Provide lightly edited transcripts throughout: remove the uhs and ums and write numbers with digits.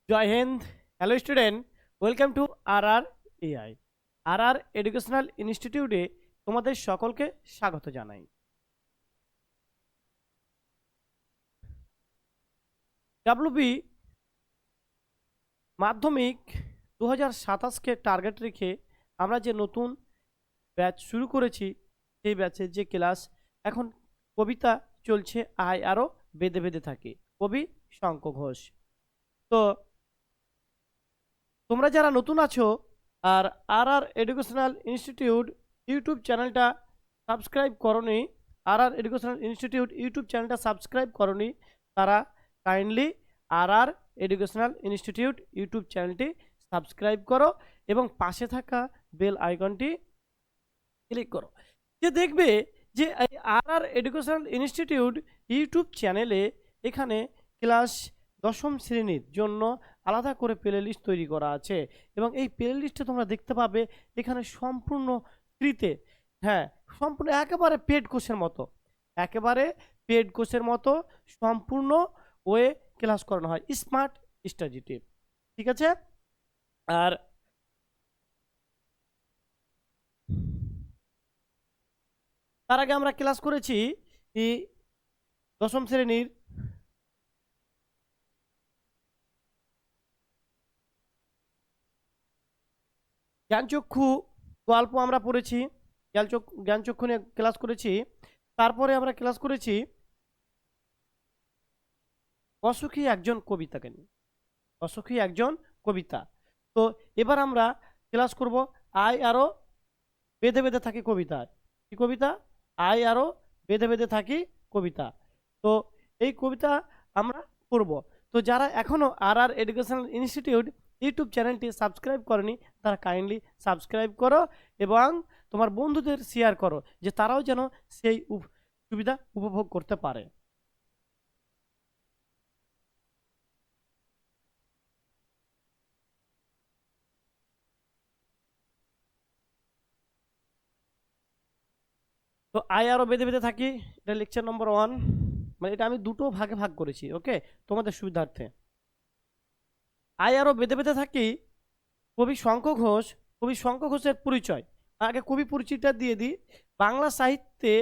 Joy Hind. Hello student, welcome to R AI. R educational ইনস্টিটিউটে তোমাদের সকলকে স্বাগত জানাই। ডাব্লিউবি মাধ্যমিক 2027কে টার্গেট রেখে আমরা যে নতুন ব্যাচ শুরু করেছি, সেই ব্যাচের যে ক্লাস এখন কবিতা চলছে আয় আরও বেঁধে বেঁধে থাকে, কবি শঙ্খ ঘোষ। তো তোমরা যারা নতুন আছো আর আর এডুকেশনাল ইনস্টিটিউট ইউটিউব চ্যানেলটা সাবস্ক্রাইব করনি, আর এডুকেশনাল ইনস্টিটিউট ইউটিউব চ্যানেলটা সাবস্ক্রাইব করনি, তারা কাইন্ডলি আর এডুকেশনাল ইনস্টিটিউট ইউটিউব চ্যানেলটি সাবস্ক্রাইব করো এবং পাশে থাকা বেল আইকনটি ক্লিক করো। যে দেখবে যে আর এডুকেশনাল ইনস্টিটিউট ইউটিউব চ্যানেলে এখানে ক্লাস দশম শ্রেণীর জন্য আলাদা করে প্লে লিস্ট তৈরি করা আছে এবং এই প্লে লিস্টে তোমরা দেখতে পাবে এখানে সম্পূর্ণ ফ্রিতে, হ্যাঁ সম্পূর্ণ একেবারে পেড কোর্সের মতো, একেবারে পেড কোর্সের মতো সম্পূর্ণ ওয়ে ক্লাস করানো হয় স্মার্ট স্টাডিতে। ঠিক আছে। আর তার আগে আমরা ক্লাস করেছি দশম শ্রেণীর জ্ঞানচক্ষু গল্প আমরা পড়েছি, জ্ঞানচক্ষু নিয়ে ক্লাস করেছি। তারপরে আমরা ক্লাস করেছি অসুখী একজন কবিতাকে নিয়ে, অসুখী একজন কবিতা। তো এবার আমরা ক্লাস করব আয় আরো বেঁধে বেঁধে থাকি কবিতা। কি কবিতা? আয় আরো বেঁধে বেঁধে থাকি কবিতা। তো এই কবিতা আমরা পড়ব। তো যারা এখনো আর এডুকেশনাল ইনস্টিটিউট ইউটিউব চ্যানেলটি সাবস্ক্রাইব করেনি, তারা কাইন্ডলি সাবস্ক্রাইব করো এবং তোমার বন্ধুদের শেয়ার করো, যে তারাও যেন সেই সুবিধা উপভোগ করতে পারে। তো আয় আরো বেঁধে বেঁধে থাকি, এটা লেকচার নম্বর 1। মানে এটা আমি দুটো ভাগে ভাগ করেছি, ওকে, তোমাদের সুবিধার্থে। আয় আরো বেঁধে বেঁধে থাকি কবি শঙ্খ ঘোষ। কবি শঙ্খ ঘোষের পরিচয়, আগে কবি পরিচয়টা দিয়ে দিই। বাংলা সাহিত্যে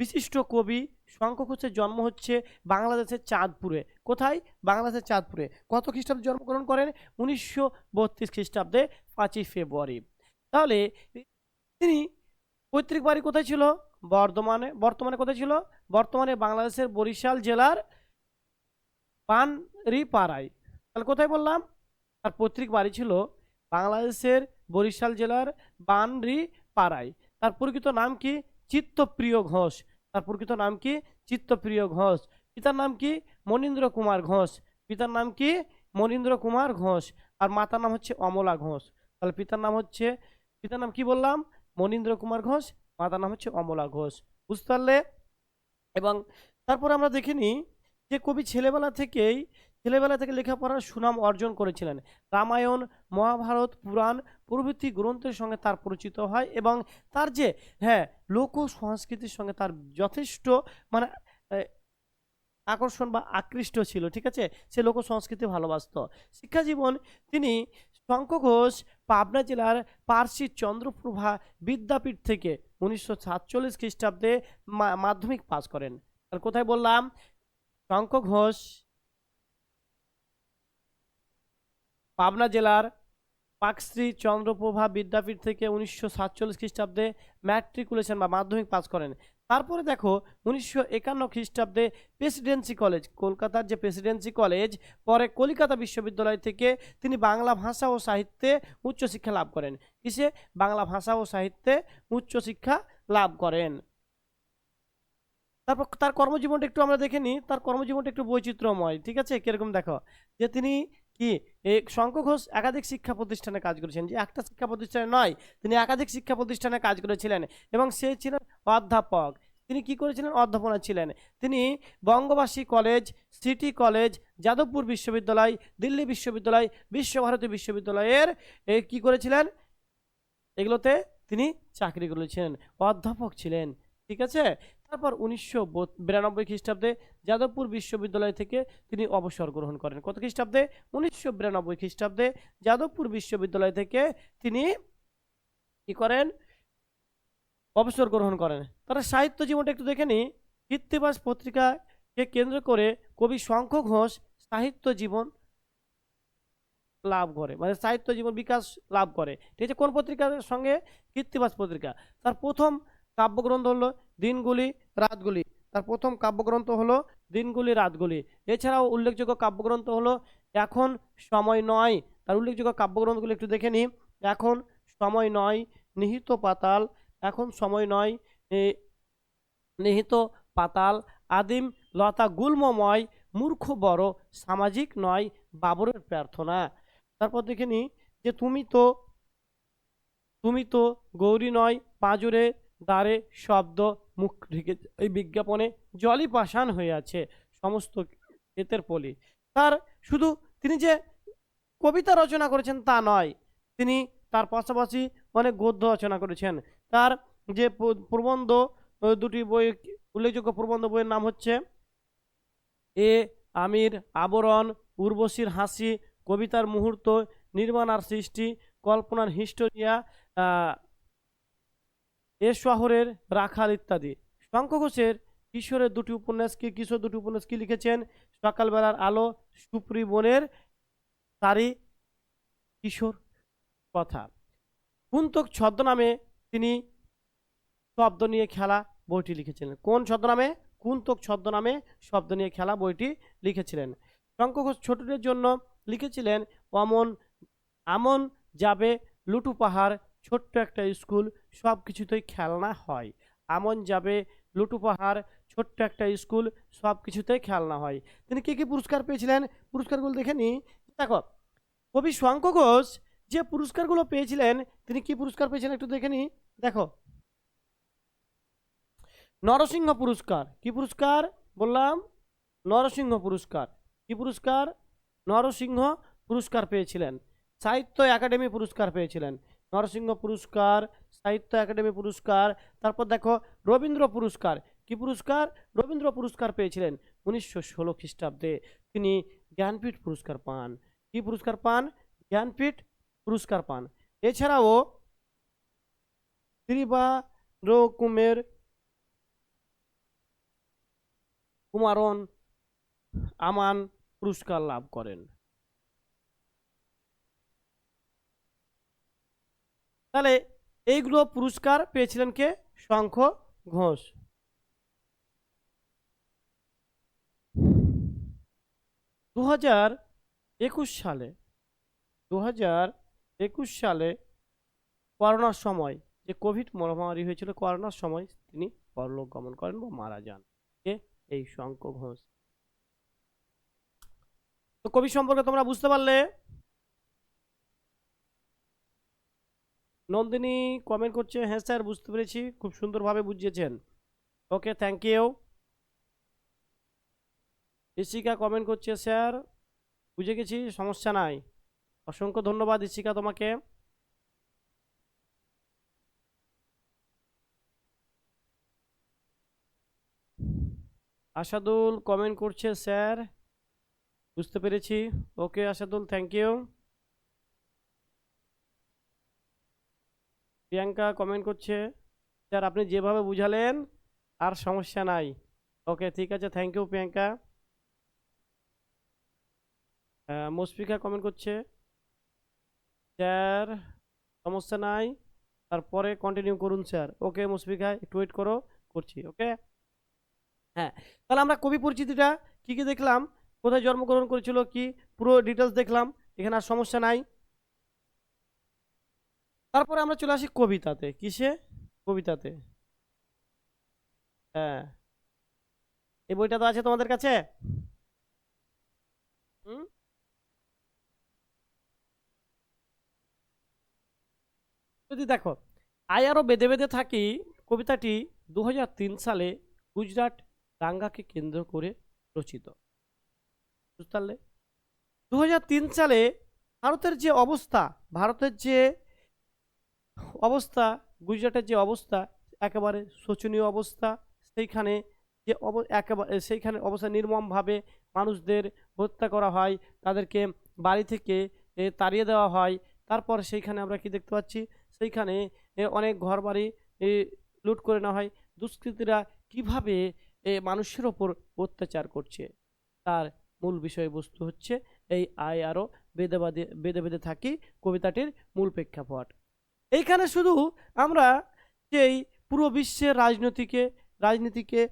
বিশিষ্ট কবি শঙ্খ ঘোষের জন্ম হচ্ছে বাংলাদেশের চাঁদপুরে। কোথায়? বাংলাদেশের চাঁদপুরে। কত খ্রিস্টাব্দে জন্মগ্রহণ করেন? 1932 খ্রিস্টাব্দে 5ই ফেব্রুয়ারি। তাহলে তিনি পৈতৃক বাড়ি কোথায় ছিল? বর্ধমানে। বর্তমানে কোথায় ছিল? বর্তমানে বাংলাদেশের বরিশাল জেলার পানরিপাড়ায়। তাহলে কোথায় বললাম? তার পৈতৃক বাড়ি ছিল বাংলাদেশের বরিশাল জেলার পানরিপাড়ায়। তার প্রকৃত নাম কি? চিত্তপ্রিয় ঘোষ। তার প্রকৃত নাম কি? চিত্তপ্রিয় ঘোষ। পিতার নাম কি? মনীন্দ্র কুমার ঘোষ। পিতার নাম কি? মনীন্দ্র কুমার ঘোষ। আর মাতার নাম হচ্ছে অমলা ঘোষ। তাহলে পিতার নাম কি বললাম? মনীন্দ্র কুমার ঘোষ। মাতার নাম হচ্ছে অমলা ঘোষ। বুঝতে পারলে? এবং তারপর আমরা দেখে নিই যে কবি ছেলেবেলা থেকে লেখাপড়ার সুনাম অর্জন করেছিলেন। রামায়ণ, মহাভারত, পুরাণ প্রভৃতি গ্রন্থের সঙ্গে তার পরিচিত হয় এবং তার যে, হ্যাঁ, লোক সংস্কৃতির সঙ্গে তার যথেষ্ট মানে আকর্ষণ বা আকৃষ্ট ছিল। ঠিক আছে, সে লোক সংস্কৃতি ভালোবাসত। শিক্ষা জীবন, তিনি শঙ্খ ঘোষ পাবনা জেলার পার্সি চন্দ্রপ্রভা বিদ্যাপীঠ থেকে 1947 খ্রিস্টাব্দে মাধ্যমিক পাস করেন। আর কোথায় বললাম? শঙ্খ ঘোষ পাবনা জেলার পাকশ্রী চন্দ্রপ্রভা বিদ্যাপীঠ থেকে 1947 খ্রিস্টাব্দে ম্যাট্রিকুলেশন বা মাধ্যমিক পাস করেন। তারপরে দেখো 1951 খ্রিস্টাব্দে প্রেসিডেন্সি কলেজ, কলকাতার যে প্রেসিডেন্সি কলেজ, পরে কলিকাতা বিশ্ববিদ্যালয় থেকে তিনি বাংলা ভাষা ও সাহিত্যে উচ্চশিক্ষা লাভ করেন। কিসে? বাংলা ভাষা ও সাহিত্যে উচ্চশিক্ষা লাভ করেন। তারপর তার কর্মজীবনটা একটু আমরা দেখে নিই। তার কর্মজীবনটা একটু বৈচিত্র্যময়। ঠিক আছে, কিরকম দেখো, যে তিনি কি শঙ্খ ঘোষ একাধিক শিক্ষা প্রতিষ্ঠানে কাজ করেছেন, যে একটা শিক্ষা প্রতিষ্ঠানে নয়, তিনি একাধিক শিক্ষা প্রতিষ্ঠানে কাজ করেছিলেন এবং সে ছিলেন অধ্যাপক। তিনি কি করেছিলেন? অধ্যাপনা ছিলেন। তিনি বঙ্গবাসী কলেজ, সিটি কলেজ, যাদবপুর বিশ্ববিদ্যালয়, দিল্লি বিশ্ববিদ্যালয়, বিশ্বভারতী বিশ্ববিদ্যালয়ের কি করেছিলেন? এগুলোতে তিনি চাকরি করেছিলেন, অধ্যাপক ছিলেন। ঠিক আছে। তারপর 1992 খ্রিস্টাব্দে যাদবপুর বিশ্ববিদ্যালয় থেকে তিনি অবসর গ্রহণ করেন। কত খ্রিস্টাব্দে? 1992 খ্রিস্টাব্দে যাদবপুর বিশ্ববিদ্যালয় থেকে তিনি কি করেন? অবসর গ্রহণ করেন। তারা সাহিত্য জীবনটা একটু দেখে নিই। কৃত্তিবাস পত্রিকাকে কেন্দ্র করে কবি শঙ্খ ঘোষ সাহিত্য জীবন লাভ করে, মানে সাহিত্য জীবন বিকাশ লাভ করে। ঠিক আছে, কোন পত্রিকার সঙ্গে? কৃত্তিবাস পত্রিকা। তার প্রথম কাব্যগ্রন্থ হলো দিনগুলি রাতগুলি। তার প্রথম কাব্যগ্রন্থ হলো দিনগুলি রাতগুলি। এছাড়াও উল্লেখযোগ্য কাব্যগ্রন্থ হলো এখন সময় নয়। তার উল্লেখযোগ্য কাব্যগ্রন্থগুলো একটু দেখে নিই। এখন সময় নয়, নিহিত পাতাল, এখন সময় নয়, নিহিত পাতাল, আদিম লতা গুল্মময়, মূর্খ বড়, সামাজিক নয়, বাবরের প্রার্থনা। তারপর দেখে নিই যে তুমি তো গৌরী নয়, পাঁজরে দ্বারে শব্দ মুখ ঢেকে, এই বিজ্ঞাপনে জলই পাষাণ হয়ে আছে সমস্ত ক্ষেতের পলি। তার শুধু তিনি যে কবিতা রচনা করেছেন তা নয়, তিনি তার পাশাপাশি অনেক গদ্য রচনা করেছেন। তার যে প্রবন্ধ, দুটি বই, উল্লেখযোগ্য প্রবন্ধ বইয়ের নাম হচ্ছে এ আমির, আবরণ, উর্বশীর হাসি, কবিতার মুহূর্ত, নির্মাণ আর সৃষ্টি, কল্পনার হিস্টোরিয়া, এ শহরের রাখাল ইত্যাদি। শঙ্খ ঘোষের কিশোর দুটি উপন্যাস কি লিখেছেন? সকালবেলার আলো, সুপ্রি বনের তারি, কিশোর কথা। কুন্তক ছদ্মনামে তিনি শব্দ নিয়ে খেলা বইটি লিখেছিলেন। কোন ছদ্মনামে? কুন্তক ছদ্মনামে শব্দ নিয়ে খেলা বইটি লিখেছিলেন। শঙ্খ ঘোষ ছোটদের জন্য লিখেছিলেন আমন যাবে লুটু পাহাড়, ছোট্ট একটা স্কুল, সব কিছুতেই খেলনা হয়। আমন যাবে লুটু পাহাড়, ছোট্ট একটা স্কুল, সব কিছুতেই খেলনা হয়। তিনি কি কি পুরস্কার পেয়েছিলেন? পুরস্কারগুলো দেখে নি। দেখো, কবি শঙ্খ ঘোষ যে পুরস্কারগুলো পেয়েছিলেন, তিনি কি পুরস্কার পেয়েছিলেন একটু দেখে নি। দেখো, নরসিংহ পুরস্কার। কি পুরস্কার বললাম? নরসিংহ পুরস্কার। কি পুরস্কার? নরসিংহ পুরস্কার পেয়েছিলেন। সাহিত্য একাডেমি পুরস্কার পেয়েছিলেন। নরসিংহ পুরস্কার, সাহিত্য একাডেমি পুরস্কার। তারপর দেখো রবীন্দ্র পুরস্কার। কি পুরস্কার? রবীন্দ্র পুরস্কার পেয়েছিলেন 1916 খ্রিস্টাব্দে। তিনি জ্ঞানপীঠ পুরস্কার পান। কি পুরস্কার পান? জ্ঞানপীঠ পুরস্কার পান। এছাড়াও ত্রিবারকুমের কুমারন আমান পুরস্কার লাভ করেন। তাহলে এইগুলো পুরস্কার পেয়েছিলেন কে? শঙ্খ ঘোষ। 2021 সালে করোনার সময়, যে কোভিড মহামারী হয়েছিল, করোনার সময় তিনি পরলোক গমন করেন বা মারা যান। কে? এই শঙ্খ ঘোষ। তো কবি সম্পর্কে তোমরা বুঝতে পারলে। নন্দিনী কমেন্ট করছে, হ্যাঁ স্যার বুঝতে পেরেছি, খুব সুন্দরভাবে বুঝিয়েছেন। ওকে, থ্যাংক ইউ। ইশিকা কমেন্ট করছে, স্যার বুঝে গেছি, সমস্যা নাই। অসংখ্য ধন্যবাদ ইশিকা তোমাকে। আসাদুল কমেন্ট করছে, স্যার বুঝতে পেরেছি। Okay Asadul, thank you. Priyanka comment করছে, স্যার আপনি যেভাবে বুঝালেন আর সমস্যা নাই। ওকে, ঠিক আছে, thank you Priyanka. Mushfika comment করছে, স্যার সমস্যা নাই, তারপরে কন্টিনিউ করুন স্যার। ওকে মুশফিকা, একটু ওয়েট করো, করছি। ওকে, হ্যাঁ, তাহলে আমরা কবি পরিচিতিটা কি কি দেখলাম, কোথায় জন্মগ্রহণ করেছিল, কি পুরো ডিটেলস দেখলাম, এখানে আর সমস্যা নাই। তারপরে আমরা চলে আসি কবিতাতে। কিসে? কবিতাতে। হ্যাঁ, এই বইটা তো আছে তোমাদের কাছে। হুম, যদি দেখো, আই আরো বেঁধে বেঁধে থাকি কবিতাটি 2003 সালে গুজরাট দাঙ্গাকে কেন্দ্র করে রচিত। বুঝতে পারলে? 2003 সালে ভারতের যে অবস্থা, গুজরাটের যে অবস্থা, একেবারে শোচনীয় অবস্থা। সেইখানে যে একেবারে সেইখানে অবস্থা নির্মমভাবে মানুষদের হত্যা করা হয়, তাদেরকে বাড়ি থেকে তাড়িয়ে দেওয়া হয়। তারপর সেইখানে আমরা কি দেখতে পাচ্ছি, সেইখানে অনেক ঘরবাড়ি এ, লুট করে নেওয়া হয়। দুষ্কৃতীরা কিভাবে মানুষের ওপর অত্যাচার করছে, তার মূল বিষয়বস্তু হচ্ছে এই আয় আরো বেঁধে বেঁধে বেঁধে বেঁধে থাকি কবিতাটির মূল প্রেক্ষাপট। এইখানে শুধু আমরা যেই পুরো বিশ্বের রাজনীতিকে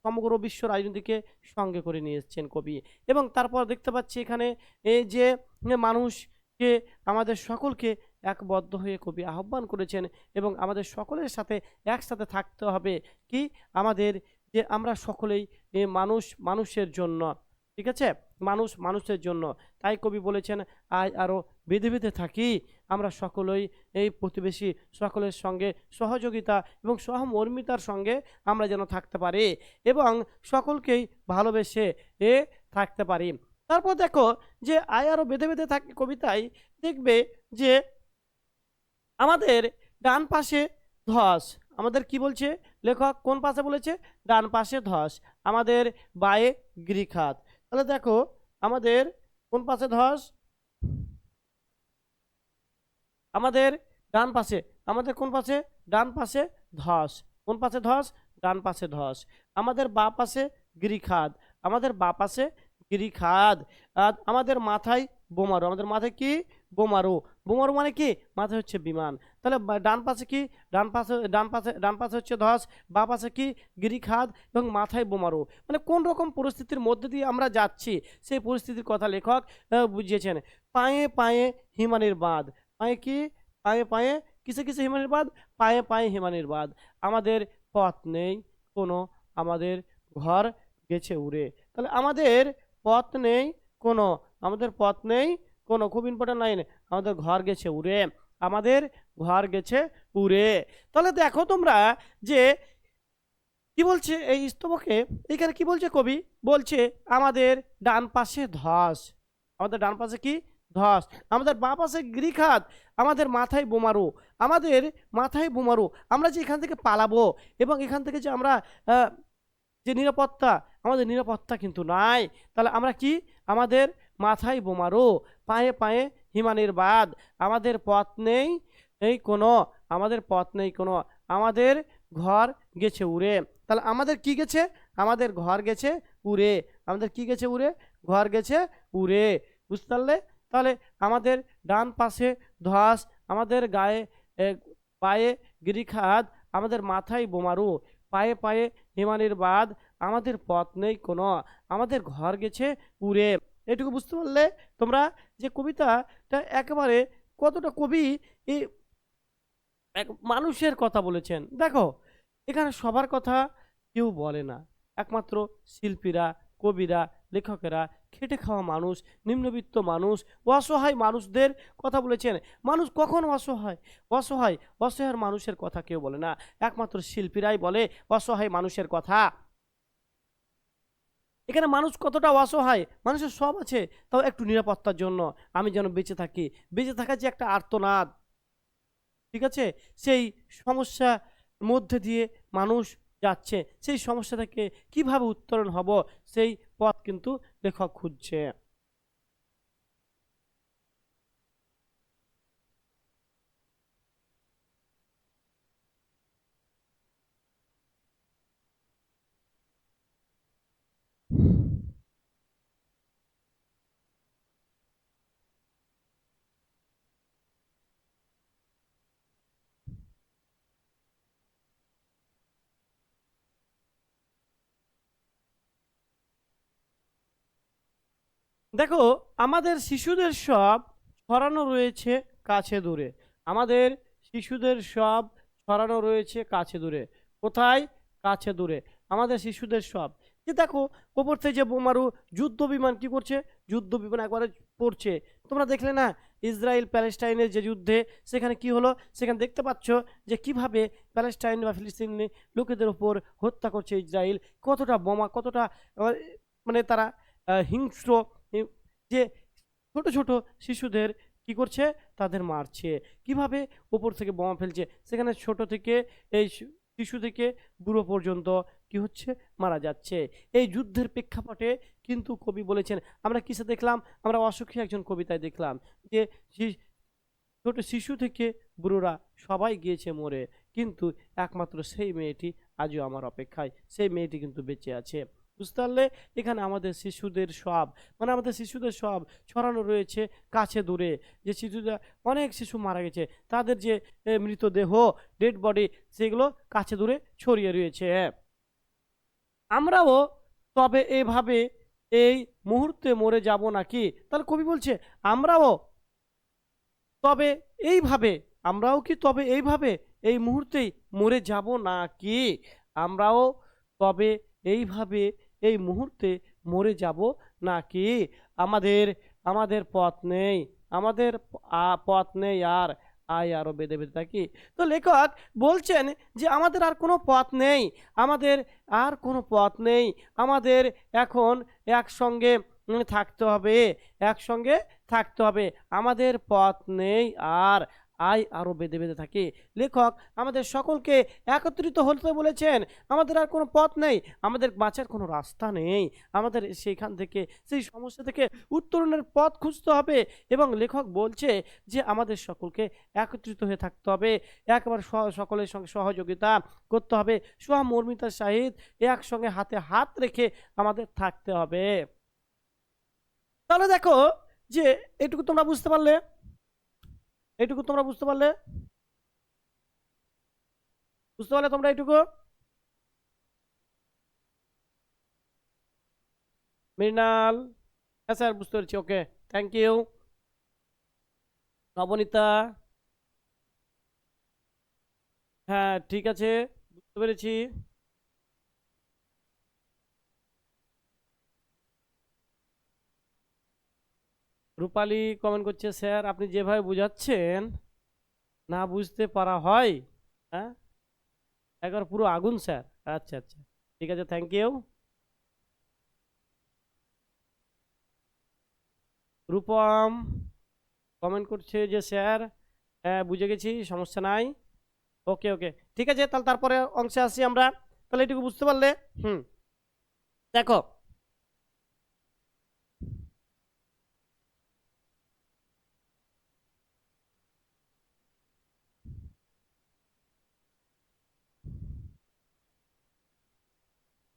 সমগ্র বিশ্ব রাজনীতিকে সঙ্গে করে নিয়ে এসেছেন কবি। এবং তারপর দেখতে পাচ্ছি এখানে এই যে মানুষকে, আমাদের সকলকে একবদ্ধ হয়ে কবি আহ্বান করেছেন এবং আমাদের সকলের সাথে একসাথে থাকতে হবে। কি আমাদের যে আমরা সকলেই মানুষের জন্য, ঠিক আছে, মানুষের জন্য। তাই কবি বলেছেন আজ আরো বেঁধে বেঁধে থাকি, আমরা সকলেই এই প্রতিবেশী সকলের সঙ্গে সহযোগিতা এবং সহমর্মিতার সঙ্গে আমরা যেন থাকতে পারি এবং সকলকেই ভালোবেসে থাকতে পারি। তারপর দেখো যে আয় আরো বেঁধে বেঁধে থাকি কবিতায় দেখবে যে আমাদের ডান পাশে ধস, আমাদের কি বলছে লেখক, কোন পাশে বলেছে, ডান পাশে ধস, আমাদের বায়ে গৃহখাত। তাহলে দেখো আমাদের কোন পাশে ধস, আমাদের ডান পাশে, আমাদের কোন পাশে, ডান পাশে ধস, কোন পাশে ধস, ডান পাশে ধস, আমাদের বা পাশে গৃহখাদ, আমাদের বা পাশে গৃহখাদ, আর আমাদের মাথায় বোমারু, আমাদের মাথায় কি, বোমারু, বোমারু মানে কি, মাথায় হচ্ছে বিমান। তাহলে ডান পাশে কি, ডান পাশে হচ্ছে ধস, বা পাশে কি, গিরিখাদ এবং মাথায় বোমারু। মানে কোন রকম পরিস্থিতির মধ্যে দিয়ে আমরা যাচ্ছি সেই পরিস্থিতির কথা লেখক বুঝিয়েছেন। পায়ে পায়ে হিমানির বাঁধ, পায়ে কি, পায়ে পায়ে কিসে কিসে হিমানির বাঁধ, পায়ে পায়ে হিমানির বাঁধ, আমাদের পথ নেই কোনো, আমাদের ঘর গেছে উড়ে। তাহলে আমাদের পথ নেই কোনো, আমাদের পথ নেই কোনো, খুব ইম্পর্টেন্ট লাইন, আমাদের ঘর গেছে উড়ে, আমাদের ঘর গেছে উড়ে। তাহলে দেখো তোমরা যে কি বলছে এই স্তবকে, এখানে কি বলছে কবি, বলছে আমাদের ডান পাশে ধস, আমাদের ডান পাশে কি, ধস, আমাদের বাঁ পাশে গৃহখাত, আমাদের মাথায় বোমারু, আমাদের মাথায় বোমারু, আমরা যে এখান থেকে পালাবো এবং এখান থেকে যে আমরা যে নিরাপত্তা, আমাদের নিরাপত্তা কিন্তু নাই। তাহলে আমরা কি, আমাদের মাথায় বোমারু, পায়ে পায়ে হিমানির বাঁধ, আমাদের পথ নেই এই কোনো, আমাদের পথ নেই কোনো, আমাদের ঘর গেছে উড়ে। তাহলে আমাদের কি গেছে, আমাদের ঘর গেছে উড়ে, আমাদের কি গেছে উড়ে, ঘর গেছে উড়ে, বুঝতে পারলে। তাহলে আমাদের ডান পাশে ধস, আমাদের গায়ে পায়ে গিরিখাদ, আমাদের মাথায় বোমারু, পায়ে পায়ে হিমানির বাঁধ, আমাদের পথ নেই কোনো, আমাদের ঘর গেছে উড়ে। এটুকু বুঝতে পারলে তোমরা যে কবিতাটা একেবারে কতটা কবি এই মানুষের কথা বলেছেন। দেখো এখানে সবার কথা কেউ বলে না, একমাত্র শিল্পীরা, কবিরা, লেখকেরা, খেটে খাওয়া মানুষ, নিম্নবিত্ত মানুষ, অসহায় মানুষদের কথা বলেছেন। মানুষ কখন অসহায়, অসহায় অসহায় মানুষের কথা কেউ বলে না, একমাত্র শিল্পীরাই বলে অসহায় মানুষের কথা। এখানে মানুষ কতটা অসহায়, মানুষের সব আছে, তাও একটু নিরাপত্তার জন্য আমি যেন বেঁচে থাকি, বেঁচে থাকা যে একটা আর্তনাদ, ঠিক আছে, সেই সমস্যা মধ্যে দিয়ে মানুষ যাচ্ছে, সেই সমস্যা থেকে কিভাবে উত্তরণ হব সেই পথ কিন্তু লেখক খুঁজছে। দেখো আমাদের শিশুদের সব ছড়ানো রয়েছে কাছে দূরে, আমাদের শিশুদের সব ছড়ানো রয়েছে কাছে দূরে। কোথায়, কাছে দূরে, আমাদের শিশুদের সব। যে দেখো ওপর থেকে যে বোমারু যুদ্ধ বিমান কি করছে, যুদ্ধ বিমান একবারে পড়ছে। তোমরা দেখলে না ইসরায়েল প্যালেস্টাইনের যে যুদ্ধে, সেখানে কি হলো, সেখানে দেখতে পাচ্ছ যে কিভাবে প্যালেস্টাইন বা ফিলিস্তিনি লোকেদের উপর হত্যা করছে ইসরায়েল, কতটা বোমা, কতটা মানে তারা হিংস্র, যে ছোট ছোট শিশুদের কি করছে, তাদের মারছে, কিভাবে উপর থেকে বোমা ফেলছে, সেখানে ছোট থেকে এই শিশু থেকে বুড়ো পর্যন্ত কি হচ্ছে, মারা যাচ্ছে। এই যুদ্ধের প্রেক্ষাপটে কিন্তু কবি বলেছেন, আমরা কিসে দেখলাম, আমরা অসুখী একজন কবিতায় দেখলাম যে ছোট শিশু থেকে বুড়োরা সবাই গিয়েছে মরে, কিন্তু একমাত্র সেই মেয়েটি আজও আমার অপেক্ষায়, সেই মেয়েটি কিন্তু বেঁচে আছে। বুঝতে পারলে, এখানে আমাদের শিশুদের সব, মানে আমাদের শিশুদের সব ছড়ানো রয়েছে কাছে দূরে। যে শিশুরা, অনেক শিশু মারা গেছে, তাদের যে মৃতদেহ, ডেড বডি, সেগুলো কাছে দূরে ছড়িয়ে রয়েছে। আমরাও তবে এইভাবে এই মুহূর্তে মরে যাব নাকি? তাহলে কবি বলছে আমরাও তবে এইভাবে, আমরাও কি তবে এইভাবে এই মুহূর্তেই মরে যাব নাকি? আমরাও তবে এইভাবে এই মুহূর্তে মরে যাব নাকি? আমাদের আমাদের পথ নেই, আমাদের পথ নেই আর, আয় আরো বেঁধে বেঁধে থাকি। তো লেখক বলছেন যে আমাদের আর কোনো পথ নেই, আমাদের আর কোনো পথ নেই, আমাদের এখন একসঙ্গে থাকতে হবে, একসঙ্গে থাকতে হবে, আমাদের পথ নেই আর, আয় আরো বেঁধে বেঁধে থাকে। লেখক আমাদের সকলকে একত্রিত হতে বলেছেন, আমাদের আর কোনো পথ নেই, আমাদের বাঁচার কোনো রাস্তা নেই, আমাদের সেইখান থেকে, সেই সমস্যা থেকে উত্তরণের পথ খুঁজতে হবে। এবং লেখক বলছে যে আমাদের সকলকে একত্রিত হয়ে থাকতে হবে, একবার সকলের সঙ্গে সহযোগিতা করতে হবে, সহমর্মিতার সহিত একসঙ্গে হাতে হাত রেখে আমাদের থাকতে হবে। তাহলে দেখো যে এটুকু তোমরা বুঝতে পারলে, এইটুকু তোমরা বুঝতে পারলে, বুঝতে পারলে তোমরা এইটুকু? মৃণাল, হ্যাঁ স্যার বুঝতে পেরেছি, ওকে, থ্যাংক ইউ। নবনীতা, হ্যাঁ ঠিক আছে, বুঝতে পেরেছি। রূপালী কমেন্ট করছে, স্যার আপনি যেভাবে বুঝাচ্ছেন না বুঝতে পারা হয়। হ্যাঁ, একবার পুরো আগুন স্যার। আচ্ছা আচ্ছা, ঠিক আছে, থ্যাংক ইউ। রূপম কমেন্ট করছে যে স্যার হ্যাঁ বুঝে গেছি, সমস্যা নাই, ওকে ওকে, ঠিক আছে। তাহলে তারপরে অংশে আসি আমরা। তাহলে এটুকু বুঝতে পারলে? হুম, দেখো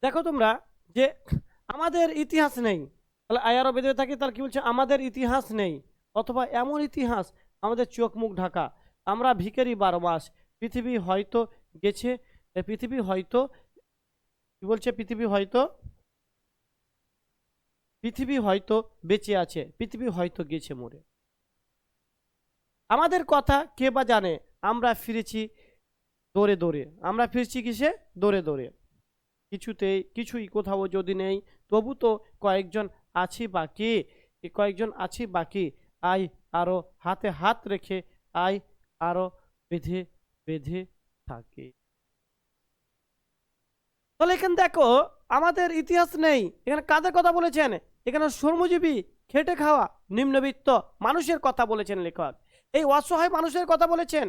দেখো তোমরা যে আমাদের ইতিহাস নেই, তাহলে আয়ারও বেঁধে থাকে, তাহলে কি বলছে, আমাদের ইতিহাস নেই, অথবা এমন ইতিহাস আমাদের চোখ মুখ ঢাকা, আমরা ভিখারি 12 মাস, পৃথিবী হয়তো গেছে, পৃথিবী হয়তো, কি বলছে, পৃথিবী হয়তো বেঁচে আছে, পৃথিবী হয়তো গেছে মরে, আমাদের কথা কে বা জানে, আমরা ফিরেছি দৌড়ে দৌড়ে, আমরা ফিরছি কিসে, দৌড়ে দৌড়ে, কিছুই কোথাও যদি নেই, তবু তো কয়েকজন আছি বাকি, কয়েকজন আছি বাকি, আই আরো হাতে হাত রেখে, আই আরো বেঁধে বেঁধে থাকে। তাহলে এখানে দেখো আমাদের ইতিহাস নেই, এখানে কাদের কথা বলেছেন, এখানে শ্রমজীবী, খেটে খাওয়া নিম্নবিত্ত মানুষের কথা বলেছেন লেখক, এই অসহায় মানুষের কথা বলেছেন।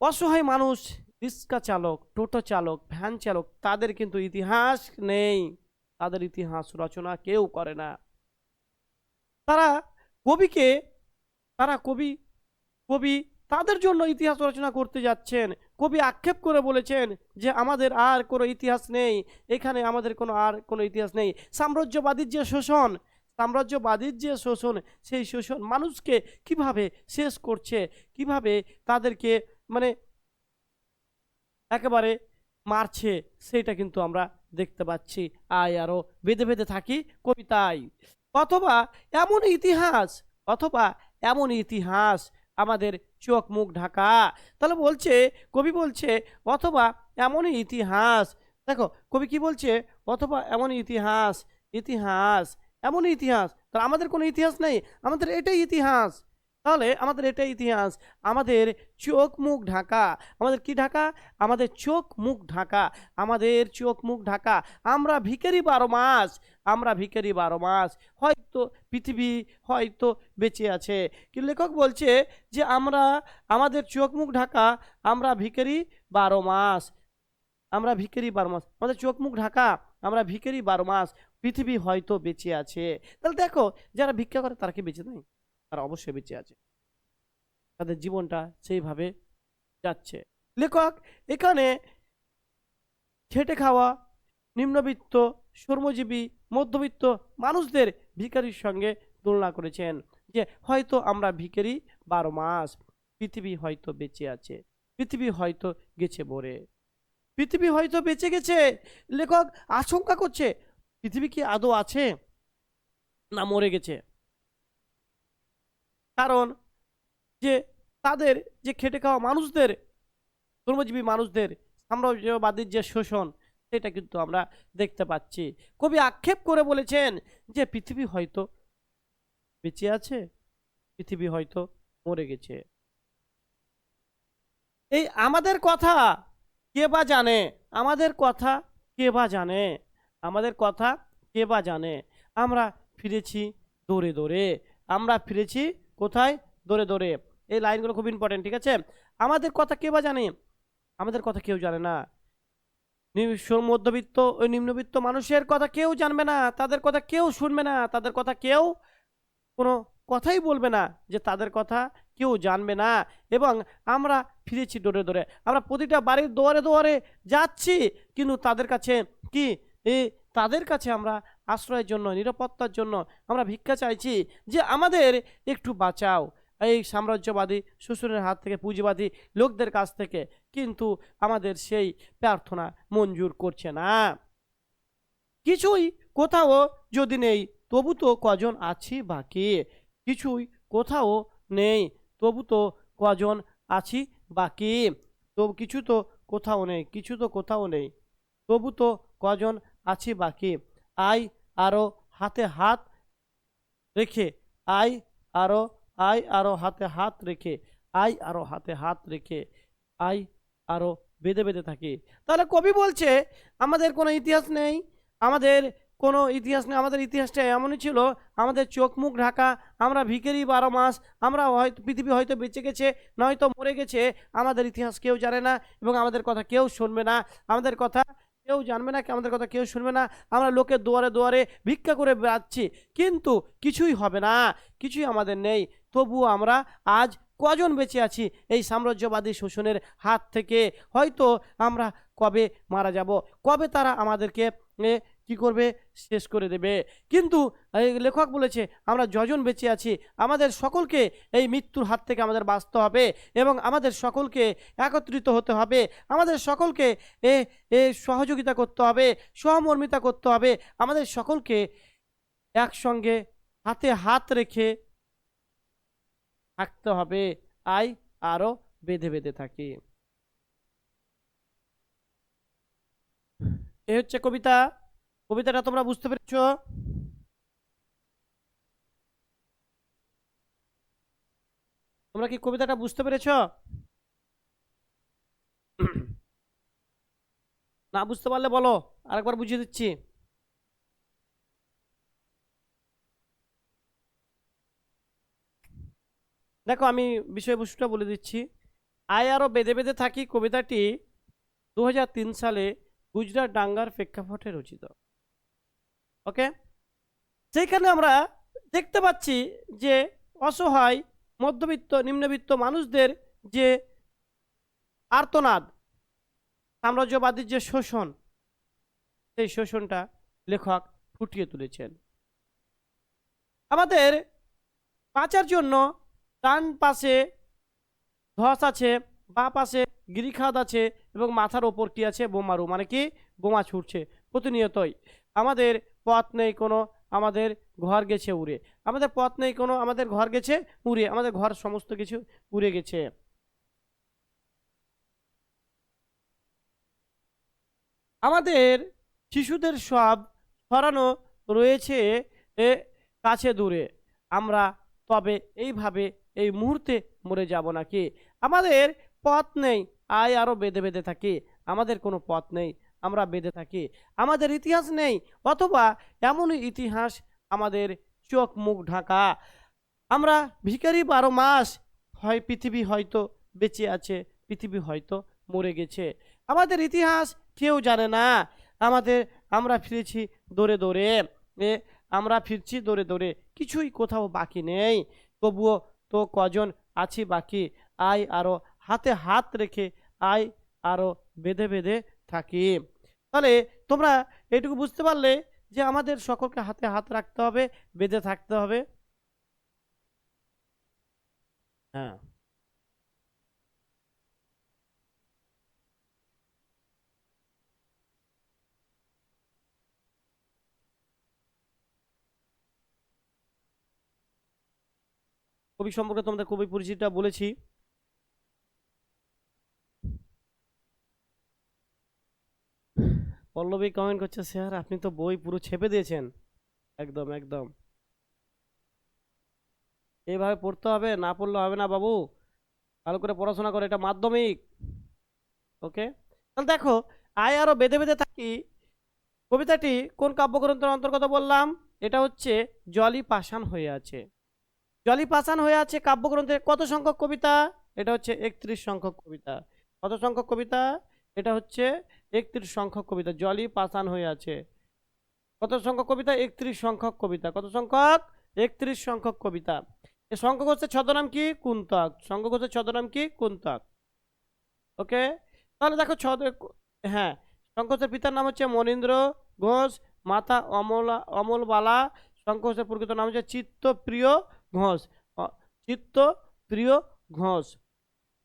অসহায় মানুষ, রিক্সা চালক, টোটো চালক, ভ্যান চালক, তাদের কিন্তু ইতিহাস নেই, তাদের ইতিহাস রচনা কেউ করে না। তারা কবিকে, তারা কবি কবি তাদের জন্য ইতিহাস রচনা করতে যাচ্ছেন। কবি আক্ষেপ করে বলেছেন যে আমাদের আর কোনো ইতিহাস নেই, এখানে আমাদের আর কোনো ইতিহাস নেই। সাম্রাজ্যবাদীর যে শোষণ, সাম্রাজ্যবাদীর যে শোষণ, সেই শোষণ মানুষকে কিভাবে শেষ করছে, কিভাবে তাদেরকে মানে একেবারে মারছে, সেটা কিন্তু আমরা দেখতে পাচ্ছি। আয় আরো বেঁধে বেঁধে থাকি কবিতায়, অথবা এমন ইতিহাস, অথবা এমন ইতিহাস আমাদের চোখ মুখ ঢাকা। তাহলে বলছে, কবি বলছে অথবা এমনই ইতিহাস, দেখো কবি কি বলছে, অথবা এমন ইতিহাস, ইতিহাস এমন ইতিহাস, তাহলে আমাদের কোনো ইতিহাস নেই, আমাদের এটাই ইতিহাস। তাহলে আমাদের এটাই ইতিহাস, আমাদের চোখ মুখ ঢাকা, আমাদের কি ঢাকা, আমাদের চোখ মুখ ঢাকা, আমাদের চোখ মুখ ঢাকা, আমরা ভিখারি 12 মাস, আমরা ভিখারি 12 মাস, হয় হয়তো পৃথিবী হয়তো বেঁচে আছে। কিন্তু লেখক বলছে যে আমরা আমাদের চোখ মুখ ঢাকা, আমরা ভিখারি 12 মাস, আমরা ভিখারি 12 মাস, আমাদের চোখ মুখ ঢাকা, আমরা ভিখারি 12 মাস, পৃথিবী হয়তো বেঁচে আছে। তাহলে দেখো, যারা ভিক্ষা করে তারা কি বেঁচে নেই? তারা অবশ্যই বেঁচে আছে, তাদের জীবনটা সেইভাবে যাচ্ছে। লেখক এখানে খেটে খাওয়া নিম্নবিত্ত, শ্রমজীবী, মধ্যবিত্ত মানুষদের ভিখারির সঙ্গে তুলনা করেছেন, যে হয়তো আমরা ভিখারি 12 মাস, পৃথিবী হয়তো বেঁচে আছে, পৃথিবী হয়তো গেছে মরে, পৃথিবী হয়তো বেঁচে গেছে। লেখক আশঙ্কা করছে পৃথিবী কি আদৌ আছে না মরে গেছে। কারণ যে তাদের যে খেটে খাওয়া মানুষদের, শ্রমজীবী মানুষদের সাম্রাজ্যবাদীর যে শোষণ, সেটা কিন্তু আমরা দেখতে পাচ্ছি। কবি আক্ষেপ করে বলেছেন যে পৃথিবী হয়তো বেঁচে আছে, পৃথিবী হয়তো মরে গেছে। এই আমাদের কথা কে বা জানে, আমাদের কথা কে বা জানে, আমাদের কথা কে বা জানে। আমরা ফিরেছি দৌড়ে দৌড়ে, আমরা ফিরেছি কোথায়? দৌড়ে দৌড়ে। এই লাইনগুলো খুব ইম্পর্টেন্ট, ঠিক আছে? আমাদের কথা কে বা জানে? আমাদের কথা কেউ জানে না। মধ্যবিত্ত ও নিম্নবিত্ত মানুষের কথা কেউ জানবে না, তাদের কথা কেউ শুনবে না, তাদের কথা কেউ কোনো কথাই বলবে না, যে তাদের কথা কেউ জানবে না। এবং আমরা ফিরেছি দৌড়ে দৌড়ে, আমরা প্রতিটা বাড়ির দুয়ারে দুয়ারে যাচ্ছি, কিন্তু তাদের কাছে কি, তাদের কাছে আমরা আশ্রয়ের জন্য, নিরাপত্তার জন্য আমরা ভিক্ষা চাইছি, যে আমাদের একটু বাঁচাও এই সাম্রাজ্যবাদী শোষণের হাত থেকে, পুঁজিবাদী লোকদের কাছ থেকে। কিন্তু আমাদের সেই প্রার্থনা মঞ্জুর করছে না। কিছুই কোথাও যদি নেই, তবু তো কজন আছি বাকি, কিছুই কোথাও নেই, তবু তো কজন আছি বাকি, তো কিছু তো কোথাও নেই, কিছু তো কোথাও নেই, তবু তো কজন আছি বাকি। আয় আরো হাতে হাত রেখে, আয় আরো, আয় আরো হাতে হাত রেখে, আয় আরো হাতে হাত রেখে, আয় আরো বেঁধে বেঁধে থাকি। তাহলে কবি বলছে আমাদের কোনো ইতিহাস নেই, আমাদের কোনো ইতিহাস নেই, আমাদের ইতিহাসটা এমনই ছিল, আমাদের চোখ মুখ ঢাকা, আমরা ভিখারি 12 মাস, আমরা হয়তো পৃথিবী হয়তো বেঁচে গেছে, নয়তো মরে গেছে, আমাদের ইতিহাস কেউ জানে না, এবং আমাদের কথা কেউ শুনবে না, আমাদের কথা কেউ জানবে না, আমাদের কথা কেউ শুনবে না। আমরা লোকের দুয়ারে দুয়ারে ভিক্ষা করে বেড়াচ্ছি, কিন্তু কিছুই হবে না, কিছুই আমাদের নেই। তবুও আমরা আজ কজন বেঁচে আছি এই সাম্রাজ্যবাদী শোষণের হাত থেকে? হয়তো আমরা কবে মারা যাব, কবে তারা আমাদেরকে কি করবে? শেষ করে দেবে। কিন্তু লেখক বলেছে আমরা যজন বেঁচে আছি, আমাদের সকলকে এই মৃত্যুর হাত থেকে আমাদের বাঁচতে হবে, এবং আমাদের সকলকে একত্রিত হতে হবে, আমাদের সকলকে সহযোগিতা করতে হবে, সহমর্মিতা করতে হবে, আমাদের সকলকে একসঙ্গে হাতে হাত রেখে থাকতে হবে। আয় আরো বেঁধে বেঁধে থাকি। এ হচ্ছে কবিতা। কবিতাটা তোমরা বুঝতে পেরেছ? তোমরা কি কবিতাটা বুঝতে পেরেছ? না বুঝতে পারলে বলো, আরেকবার বুঝিয়ে দিচ্ছি। দেখো, আমি বিষয়বস্তুটা বলে দিচ্ছি। আয় আরো বেঁধে বেঁধে থাকি কবিতাটি 2003 সালে গুজরাট দাঙ্গার প্রেক্ষাপটে রচিত। ওকে, সেইখানে আমরা দেখতে পাচ্ছি যে অসহায় মধ্যবিত্ত নিম্নবিত্ত মানুষদের যে আর্তনাদ, সাম্রাজ্যবাদীর যে শোষণ, সেই শোষণটা লেখক ফুটিয়ে তুলেছেন। আমাদের বাঁচার জন্য ডান পাশে ধস আছে, বাঁ পাশে গিরিখাত আছে, এবং মাথার ওপর কি আছে? বোমারু, মানে কি? বোমা ছুটছে প্রতিনিয়তই। আমাদের পথ নেই কোনো, আমাদের ঘর গেছে উড়ে, আমাদের পথ নেই কোনো, আমাদের ঘর গেছে উড়ে, আমাদের ঘর সমস্ত কিছু উড়ে গেছে। আমাদের শিশুদের সব সরানো রয়েছে কাছে দূরে, আমরা তবে এইভাবে এই মুহূর্তে মরে যাব নাকি? আমাদের পথ নেই, আয় আরো বেঁধে বেঁধে থাকি, আমাদের কোনো পথ নেই, আমরা বেঁধে থাকি। আমাদের ইতিহাস নেই, অথবা এমনই ইতিহাস আমাদের চোখ মুখ ঢাকা। আমরা ভিখারি 12 মাস, হয় পৃথিবী হয়তো বেঁচে আছে, পৃথিবী হয়তো মরে গেছে। আমাদের ইতিহাস কেউ জানে না। আমাদের আমরা ফিরেছি দৌড়ে দৌড়ে, এ আমরা ফিরছি দৌড়ে দৌড়ে, কিছুই কোথাও বাকি নেই। তবুও তো কজন আছি বাকি, আয় আরো হাতে হাত রেখে, আয় আরো বেঁধে বেঁধে থাকি। তাহলে তোমরা এইটুকু বুঝতে পারলে যে আমাদের সকলকে হাতে হাত রাখতে হবে, বেঁধে থাকতে হবে। হ্যাঁ, কবি সম্পর্কে তোমাদের কবি পরিচিতিটা বলেছি। পল্লবী কমেন্ট করছে, স্যার আপনি তো বই পুরো ছেপে দিয়েছেন। একদম একদম, এইভাবে পড়তে হবে, না পড়লে হবে না বাবু। ভালো করে পড়াশোনা করে, এটা মাধ্যমিক। ওকে, তাহলে দেখো, আয় আরো বেঁধে বেঁধে থাকি কবিতাটি কোন কাব্যগ্রন্থের অন্তর্গত বললাম? এটা হচ্ছে জলই পাষাণ হয়ে আছে। জলই পাষাণ হয়ে আছে কাব্যগ্রন্থে কত সংখ্যক কবিতা? এটা হচ্ছে 31 সংখ্যক কবিতা। কত সংখ্যক কবিতা? এটা হচ্ছে 31 সংখ্যক কবিতা। জলই পাষাণ হয়ে আছে কত সংখ্যক কবিতা? 31 সংখ্যক কবিতা। কত সংখ্যক? 31 সংখ্যক কবিতা। এ সংখ্যক হচ্ছে ছদ্মনাম কি? কুন্তক। সংখ্যক হচ্ছে ছদ্মনাম কি? কুন্তক। ওকে, তাহলে দেখো হ্যাঁ, শঙ্করের পিতার নাম হচ্ছে মনীন্দ্র ঘোষ, মাতা অমলবালা। শঙ্করের প্রকৃত নাম হচ্ছে চিত্তপ্রিয় ঘোষ। চিত্তপ্রিয় ঘোষ।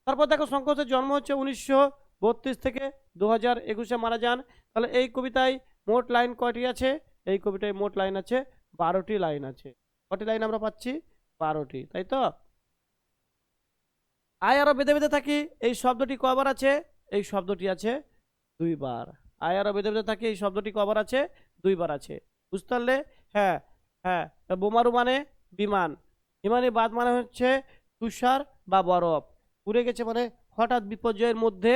তারপর দেখো, শঙ্করের জন্ম হচ্ছে 1932 থেকে 2021 মারা যান। তাহলে এই কবিতায় মোট লাইন কয়টি আছে? এই কবিতায় মোট লাইন আছে 12টি লাইন আছে। কটি লাইন আমরা পাচ্ছি? 12টি, তাই তো? আয় আরো বেঁধে বেঁধে থাকি, এই শব্দটি কয়বার আছে? এই শব্দটি আছে 2বার। আয় আরো বেঁধে বেঁধে থাকি, এই শব্দটি কয়বার আছে? 2বার আছে। বুঝতে পারলে? হ্যাঁ, হ্যাঁ। বোমারু মানে বিমান, হিমানি বাদ মানে হচ্ছে তুষার বা বরফ, উড়ে গেছে মানে হঠাৎ বিপর্যয়ের মধ্যে।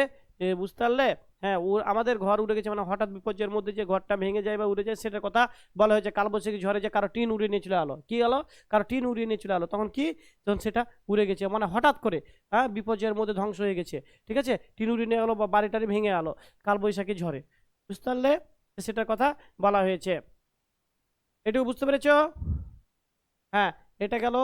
বুঝতে পারলে? হ্যাঁ, আমাদের ঘর উড়ে গেছে মানে হঠাৎ বিপর্যয়ের মধ্যে যে ঘরটা ভেঙে যায় বা উড়ে যায়, সেটার কথা বলা হয়েছে। কালবৈশাখী ঝড়ে যে কারো টিন উড়িয়ে নিয়ে চলে আলো, কি আলো? কারো টিন উড়িয়ে নিয়ে চলে আলো, তখন কি? তখন সেটা উড়ে গেছে মানে হঠাৎ করে, হ্যাঁ, বিপর্যয়ের মধ্যে ধ্বংস হয়ে গেছে। ঠিক আছে, টিন উড়িয়ে নিয়ে গেলো বা বাড়ি টাড়ি ভেঙে আলো কালবৈশাখী ঝড়ে। বুঝতে পারলে? সেটার কথা বলা হয়েছে। এটুকু বুঝতে পেরেছো? হ্যাঁ, এটা গেল।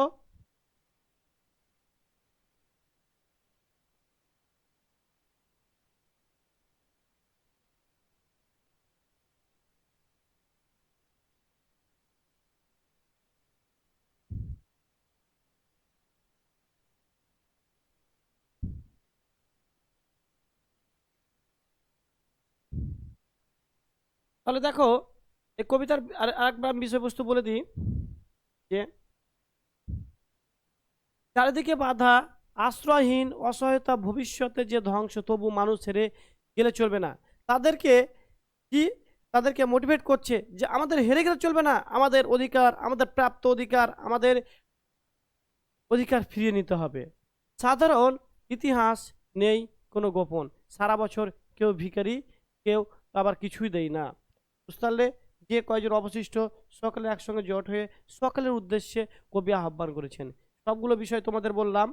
তাহলে দেখো, এই কবিতার আরেকবার বিষয়বস্তু বলে দিই যে চারিদিকে বাধা, আশ্রয়হীন, অসহায়তা, ভবিষ্যতে যে ধ্বংস, তবু মানুষ ছেড়ে গেলে চলবে না। তাদেরকে কি? তাদেরকে মোটিভেট করছে যে আমাদের হেরে গেলে চলবে না, আমাদের অধিকার, আমাদের প্রাপ্ত অধিকার, আমাদের অধিকার ফিরিয়ে নিতে হবে। সাধারণ ইতিহাস নেই কোনো গোপন, সারা বছর কেউ ভিখারি, কেউ আবার কিছুই দেয় না। বুঝতে পারলে? যে কয়জন অবশিষ্ট সকলে একসঙ্গে জোট হয়ে সকলের উদ্দেশ্যে কবি আহ্বান করেছেন। সবগুলো বিষয় তোমাদের বললাম।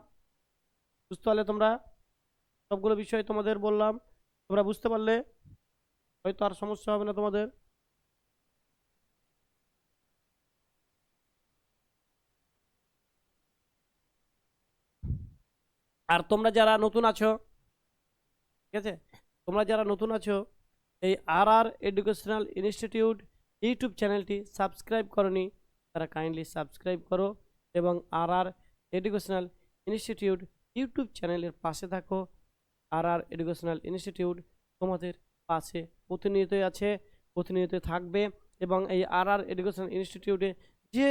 বুঝতে পারলে তোমরা? সবগুলো বিষয় তোমাদের বললাম, তোমরা বুঝতে পারলে? হয়তো আর সমস্যা হবে না তোমাদের। আর তোমরা যারা নতুন আছো, ঠিক আছে, তোমরা যারা নতুন আছো, এই আর এডুকেশনাল ইনস্টিটিউট ইউটিউব চ্যানেলটি সাবস্ক্রাইব করনি, তারা কাইন্ডলি সাবস্ক্রাইব করো এবং আর এডুকেশনাল ইনস্টিটিউট ইউটিউব চ্যানেলের পাশে থাকো। আর এডুকেশনাল ইনস্টিটিউট তোমাদের পাশে প্রতিনিয়তই আছে, প্রতিনিয়ত থাকবে। এবং এই আর এডুকেশনাল ইনস্টিটিউটে যে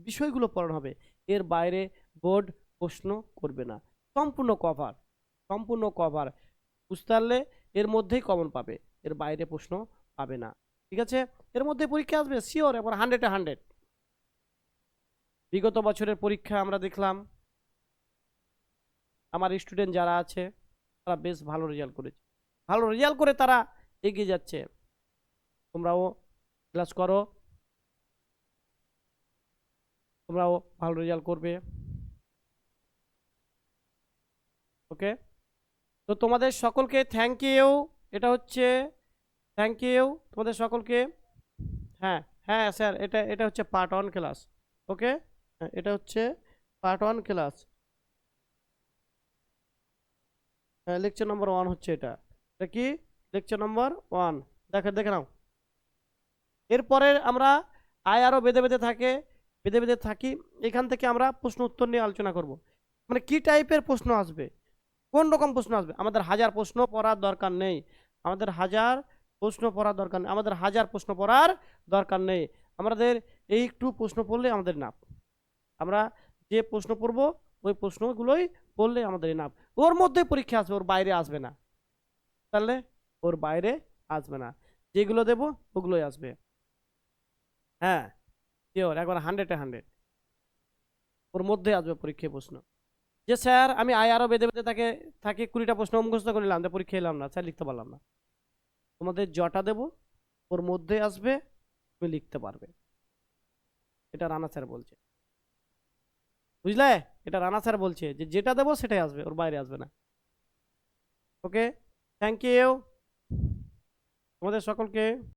বিষয়গুলো পড়ানো হবে, এর বাইরে বোর্ড প্রশ্ন করবে না। সম্পূর্ণ কভার, সম্পূর্ণ কভার। বুঝতে পারলে? এর মধ্যেই কমন পাবে, এর বাইরে প্রশ্ন পাবে না। ঠিক আছে, এর মধ্যে পরীক্ষা আসবে শিওর, এবার 100-এ 100। বিগত বছরের পরীক্ষা আমরা দেখলাম, আমার স্টুডেন্ট যারা আছে তারা বেশ ভালো রেজাল্ট করেছে, ভালো রেজাল্ট করে তারা এগিয়ে যাচ্ছে। তোমরাও ক্লাস করো। তোমরাও ভালো রেজাল্ট করবে। ওকে, তো তোমাদের সকলকে থ্যাংক ইউ। এটা হচ্ছে থ্যাংক ইউ তোমাদের সকলকে। হ্যাঁ হ্যাঁ স্যার, এটা এটা হচ্ছে পার্ট 1 ক্লাস। ওকে, এটা হচ্ছে পার্ট 1 ক্লাস। হ্যাঁ, লেকচার নম্বর 1 হচ্ছে এটা। এটা কি লেকচার নম্বর 1? দেখে দেখে নাও। এরপরে আমরা আরও বেঁধে বেঁধে বেঁধে বেঁধে থাকি। এখান থেকে আমরা প্রশ্ন উত্তর নিয়ে আলোচনা করব। মানে কি টাইপের প্রশ্ন আসবে, কোন রকম প্রশ্ন আসবে। আমাদের হাজার প্রশ্ন পড়ার দরকার নেই, আমাদের হাজার প্রশ্ন পড়ার দরকার নেই, আমাদের হাজার প্রশ্ন পড়ার দরকার নেই। আমাদের এই একটু প্রশ্ন পড়লে আমাদের নাপ। আমরা যে প্রশ্ন পড়ব ওই প্রশ্নগুলোই পড়লে আমাদের নাপ। ওর মধ্যে পরীক্ষা আসবে, ওর বাইরে আসবে না। তাহলে ওর বাইরে আসবে না, যেগুলো দেব ওগুলোই আসবে। হ্যাঁ শিওর, একবার 100-100 ওর মধ্যে আসবে পরীক্ষায় প্রশ্ন। যে স্যার আমি আরও বেঁধে বেঁধে থাকি 20টা প্রশ্ন মুখস্থ করে নিলাম, পরীক্ষা এলাম না স্যার, লিখতে পারলাম না। তোমাদের জটা দেব, ওর মধ্যে আসবে, তুমি লিখতে পারবে। এটা রানা স্যার বলছে, বুঝলে? এটা রানা স্যার বলছে যে যেটা দেবো সেটাই আসবে, ওর বাইরে আসবে না। ওকে, থ্যাংক ইউ তোমাদের সকলকে।